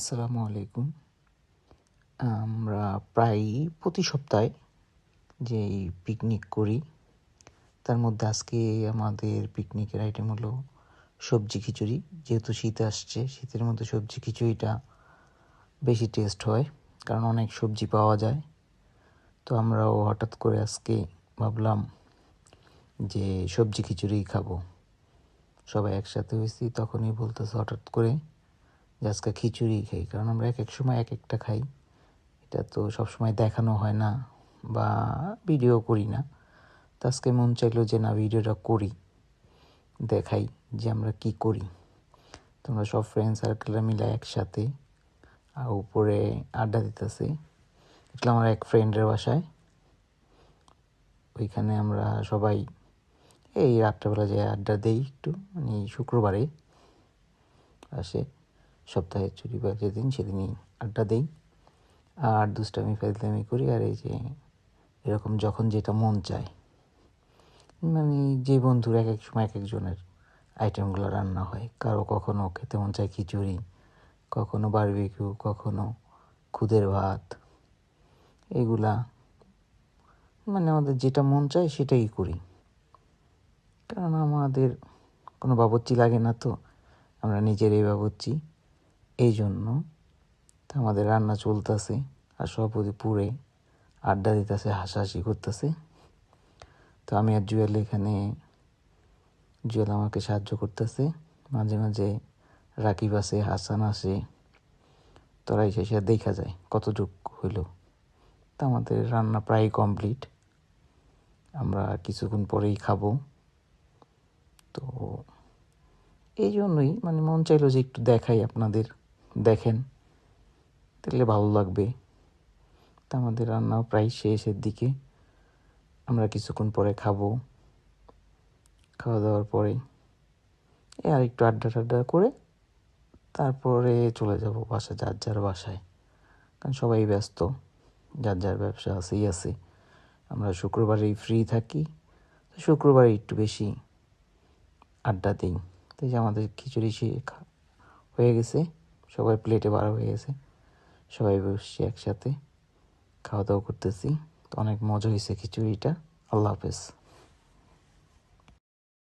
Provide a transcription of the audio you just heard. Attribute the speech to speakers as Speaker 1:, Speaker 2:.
Speaker 1: আসসালামু আলাইকুম। আমরা প্রায় প্রতি সপ্তাহে যেই পিকনিক করি, তার মধ্যে আজকে আমাদের পিকনিকের আইটেম হলো সবজি খিচুড়ি। যেহেতু শীত আসছে, শীতের মধ্যে সবজি খিচুড়িটা বেশি টেস্ট হয়, কারণ অনেক সবজি পাওয়া যায়। তো আমরাও হঠাৎ করে আজকে ভাবলাম যে সবজি খিচুড়ি খাবো। সবাই একসাথে হয়েছি, তখনই বলতেছে হঠাৎ করে যে আজকে খিচুড়ি খাই, কারণ আমরা এক এক সময় এক একটা খাই। এটা তো সবসময় দেখানো হয় না বা ভিডিও করি না। তো আজকে মন চাইলো যে না, ভিডিওটা করি, দেখাই যে আমরা কি করি। তোমরা সব ফ্রেন্ড সার্কেলরা মিলে একসাথে আর উপরে আড্ডা দিতেছে। এটা আমার এক ফ্রেন্ডের বাসায়। ওইখানে আমরা সবাই এই রাত্রেবেলা যে আড্ডা দেই একটু, মানে শুক্রবারে আসে, সপ্তাহে ছুটি বা যেদিন সেদিনই আড্ডা দেই আর দুষ্টামি ফাজলামি করি। আর এই যে এরকম যখন যেটা মন চায়, মানে যে বন্ধুর এক এক সময় এক একজনের আইটেমগুলো রান্না হয়। কারো কখনো খেতে মন চায় খিচুড়ি, কখনো বারবিকিউ, কখনো খুদের ভাত। এগুলা মানে আমাদের যেটা মন চায় সেটাই করি, কারণ আমাদের কোনো বাবুর্চি লাগে না, তো আমরা নিজেরাই বাবুর্চি। এই জন্য তো আমাদের রান্না চলতেছে আর সব পুরে আড্ডা দিতেছে, হাসাহাসি করতেছে। তো আমি আর জুয়েল এখানে, জুয়েল আমাকে সাহায্য করতেছে। মাঝে মাঝে রাকিব আসে, হাসান আসে, তোরা এসে দেখা যায় কতটুকু হইলো। তা আমাদের রান্না প্রায় কমপ্লিট, আমরা কিছুক্ষণ পরেই খাবো। তো এই জন্যই মানে মন চাইলো যে একটু দেখাই, আপনাদের দেখেন, দেখলে ভালো লাগবে। তা আমাদের রান্নাও প্রায় শেষের দিকে, আমরা কিছুক্ষণ পরে খাবো। খাওয়া দাওয়ার পরে আর একটু আড্ডা টাড্ডা করে তারপরে চলে যাব বাসা, যার যার বাসায়, কারণ সবাই ব্যস্ত, যার যার ব্যবসা আছেই আছে। আমরা শুক্রবারেই ফ্রি থাকি, তো শুক্রবারে একটু বেশি আড্ডা দিই। তো এই যে আমাদের খিচুড়ি হয়ে গেছে, সবাই প্লেটে বার হয়ে গেছে, সবাই বসছি একসাথে খাওয়া দাওয়া করতেছি। তো অনেক মজা হয়েছে খিচুড়িটা। আল্লাহ হাফেজ।